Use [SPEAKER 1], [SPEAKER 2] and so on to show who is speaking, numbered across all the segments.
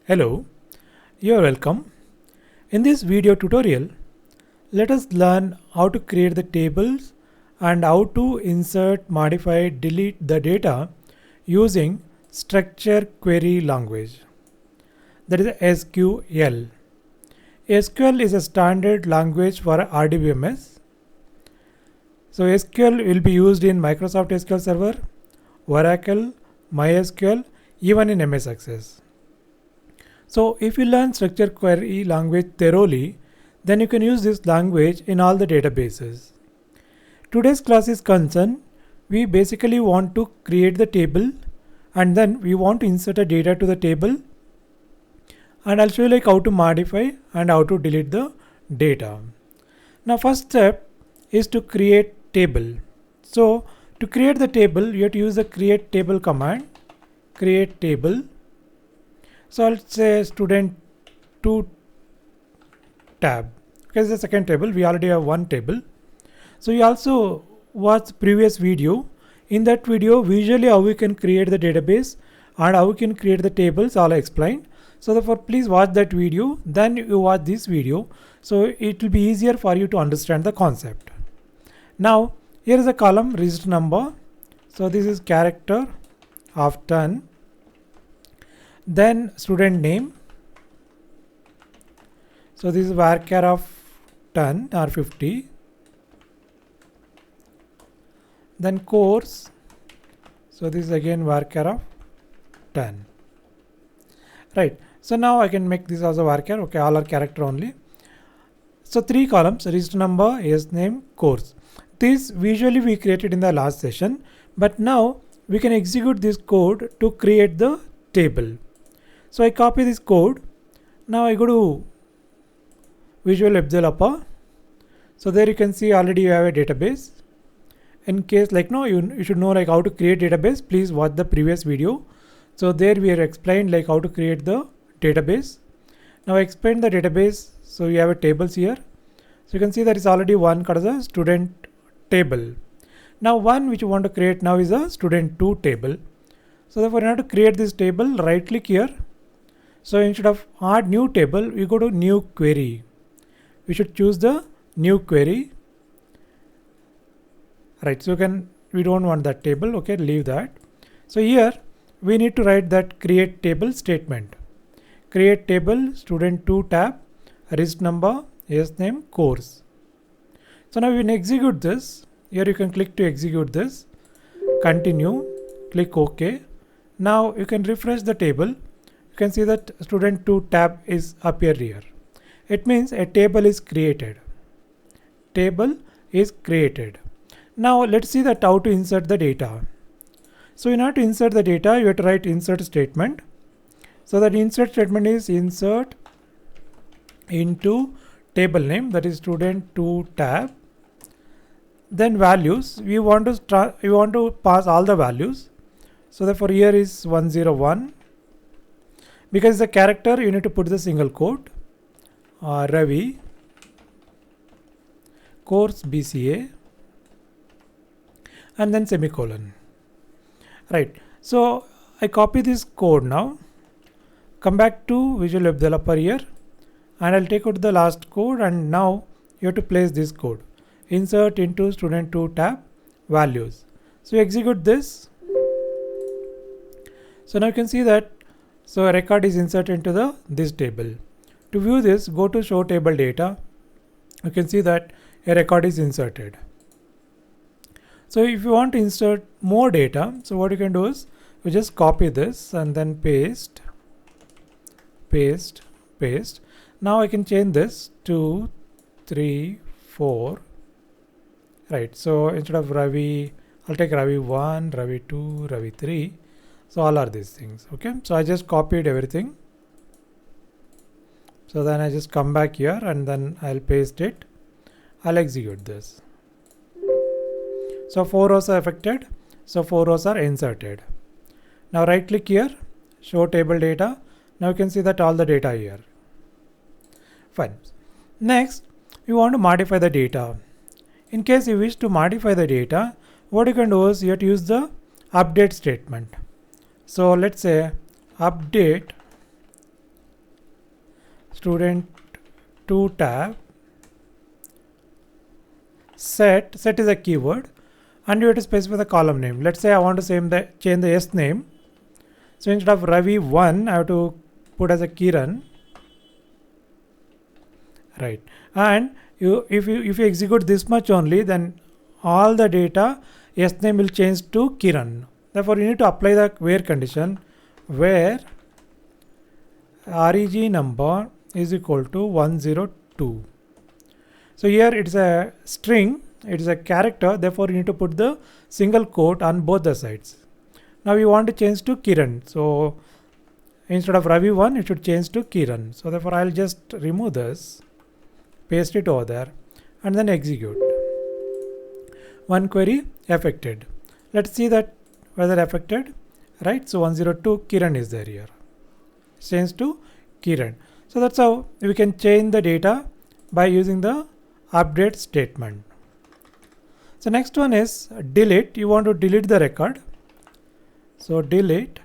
[SPEAKER 1] Hello, you're welcome. In this video tutorial, let us learn how to create the tables and how to insert, modify, delete the data using structure query language. That is SQL. SQL is a standard language for RDBMS. So SQL will be used in Microsoft SQL Server, Oracle, MySQL, even in MS Access. So if you learn structure query language thoroughly, then you can use this language in all the databases. Today's class is concerned, we basically want to create the table and then we want to insert a data to the table, and I'll show you like how to modify and how to delete the data. Now first step is to create table. So to create the table, you have to use the create table command, create table. So I'll say student 2 tab, because the second table, we already have one table. So you also watch previous video. In that video, visually how we can create the database and how we can create the tables, all I explained. So therefore, please watch that video, then you watch this video. So it will be easier for you to understand the concept. Now, here is a column register number. So this is character of 10. Then student name. So this is varchar of 10 or 50. Then course. So this is again varchar of 10. Right. So now I can make this as a varchar. Okay, all are character only. So 3 columns: register number, yes name, course. This visually we created in the last session, but now we can execute this code to create the table. So I copy this code. Now I go to Visual Web Developer. So there you can see already you have a database. In case like no, you should know like how to create database, please watch the previous video. So there we have explained like how to create the database. Now I explained the database. So you have a tables here. So you can see that is already one called as a student table. Now one which you want to create now is a student 2 table. So therefore in order to create this table, right click here. So instead of add new table, we go to new query. We should choose the new query. Right, so we don't want that table, okay, leave that. So here we need to write that create table statement. Create table student 2 tab, register number, yes name, course. So now we can execute this. Here you can click to execute this. Continue, click OK. Now you can refresh the table. You can see that student 2 tab is appear here. It means a table is created. Table is created. Now let's see that how to insert the data. So in order to insert the data, you have to write insert statement. So that insert statement is insert into table name, that is student 2 tab. Then values, we want to pass all the values. So therefore here is 101. Because the character, you need to put the single quote. Ravi, course BCA, and then semicolon. Right. So I copy this code now. Come back to Visual Web Developer here, and I'll take out the last code, and now you have to place this code. Insert into student 2 tab, values. So execute this. So now you can see that so a record is inserted into this table. To view this, go to show table data. You can see that a record is inserted. So if you want to insert more data, so what you can do is you just copy this and then paste. Now I can change this to 3, 4. Right. So instead of Ravi, I'll take Ravi 1, Ravi 2, Ravi 3. So all are these things. Okay. So I just copied everything. So then I just come back here and then I'll paste it. I'll execute this. So 4 rows are affected. So 4 rows are inserted. Now right click here, show table data. Now you can see that all the data here. Fine. Next, you want to modify the data. In case you wish to modify the data, what you can do is you have to use the update statement. So let's say update student 2 tab, set is a keyword, and you have to specify the column name. Let's say I want to change the S name. So instead of Ravi 1, I have to put as a Kiran. Right. And if you execute this much only, then all the data S name will change to Kiran. Therefore, you need to apply the where condition, where reg number is equal to 102. So here it's a string, it is a character, therefore you need to put the single quote on both the sides. Now we want to change to Kiran. So instead of Ravi 1, it should change to Kiran. So therefore I'll just remove this, paste it over there, and then execute. One query affected. Let's see that whether affected, right? So 102 Kiran is there here. Change to Kiran. So that's how we can change the data by using the update statement. So next one is delete. You want to delete the record. So delete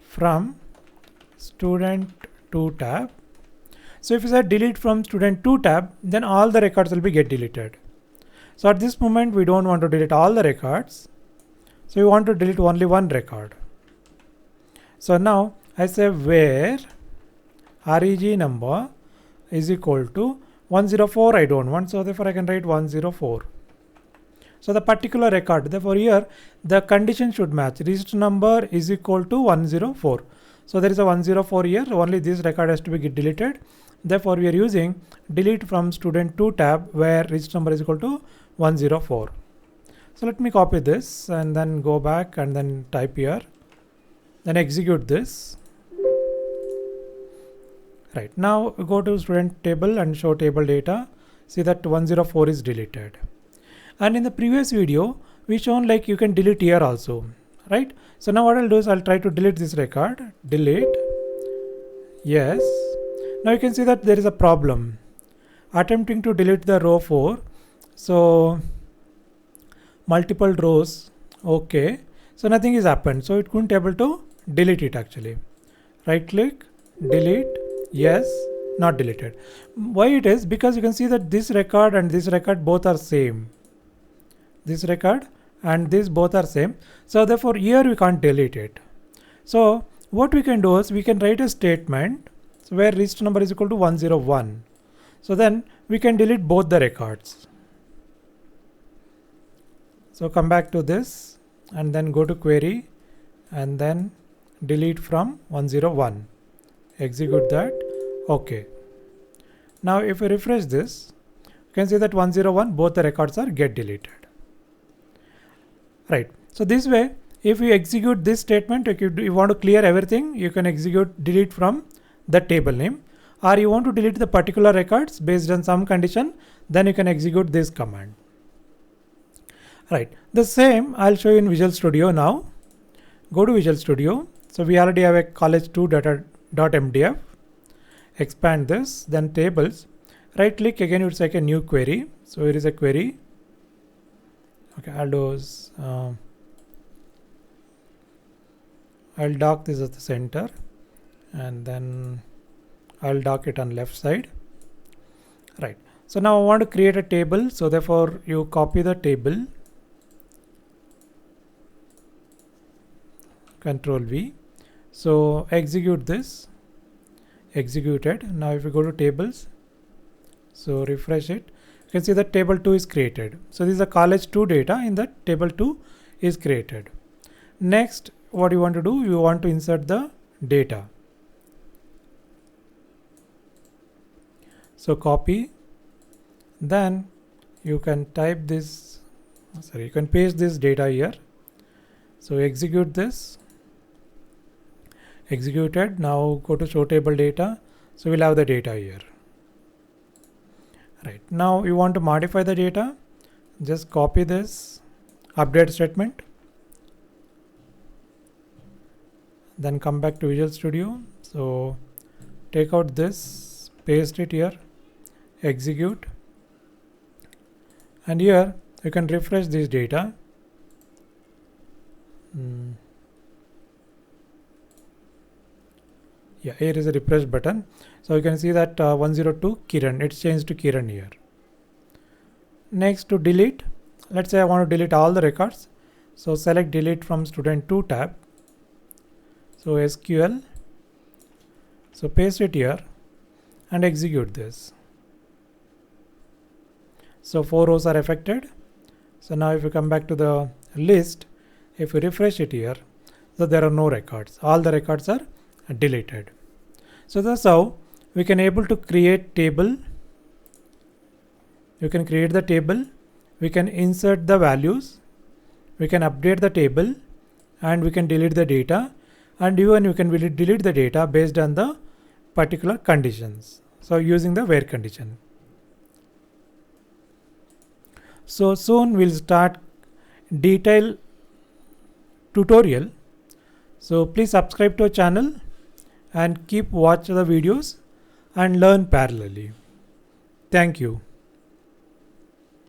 [SPEAKER 1] from student 2 tab. So if you say delete from student 2 tab, then all the records will be get deleted. So at this moment we don't want to delete all the records. So we want to delete only one record. So now I say where reg number is equal to 104 I don't want, so therefore I can write 104. So the particular record, therefore here the condition should match. Register number is equal to 104. So there is a 104 here, only this record has to be deleted. Therefore we are using delete from student 2 tab where register number is equal to 104. So let me copy this and then go back and then type here. Then execute this. Right, now go to student table and show table data. See that 104 is deleted. And in the previous video, we shown like you can delete here also, right? So now what I'll do is I'll try to delete this record. Delete. Yes. Now you can see that there is a problem. Attempting to delete the row 4. So multiple rows. Okay. So nothing is happened. So it couldn't able to delete it actually. Right click, delete. Yes, not deleted. Why it is? Because you can see that this record and this record both are same. This record and this both are same. So therefore here we can't delete it. So what we can do is we can write a statement where register number is equal to 101. So then we can delete both the records. So come back to this and then go to query and then delete from 101. Execute that. Okay. Now if we refresh this, you can see that 101 both the records are get deleted. Right. So this way, if you execute this statement, if you want to clear everything, you can execute delete from the table name, or you want to delete the particular records based on some condition, then you can execute this command. Right. The same I'll show you in Visual Studio now. Go to Visual Studio. So we already have a college2 data.mdf. Expand this, then tables. Right click again, it's like a new query. So here is a query. Okay, I'll dock this at the center and then I'll dock it on left side. Right. So now I want to create a table. So therefore you copy the table. Control V. So execute this. Executed. Now if you go to tables, so refresh it, you can see that table 2 is created. So this is the college 2 data in the table 2 is created. Next, what you want to do, you want to insert the data. So copy, then you can type this, you can paste this data here. So execute this. Executed. Now go to show table data. So we'll have the data here. Right. Now you want to modify the data. Just copy this update statement. Then come back to Visual Studio. So take out this, paste it here, execute. And here you can refresh this data. Yeah, here is a refresh button. So you can see that 102 Kiran, it's changed to Kiran here. Next, to delete, let's say I want to delete all the records. So select delete from student 2 tab. So SQL, so paste it here and execute this. So 4 rows are affected. So now if you come back to the list, if you refresh it here, so there are no records. All the records are deleted. So that's how we can able to create table. You can create the table. We can insert the values. We can update the table, and we can delete the data. And even you can delete the data based on the particular conditions. So using the where condition. So soon we'll start detailed tutorial. So please subscribe to our channel and keep watch the videos and learn parallelly. Thank you.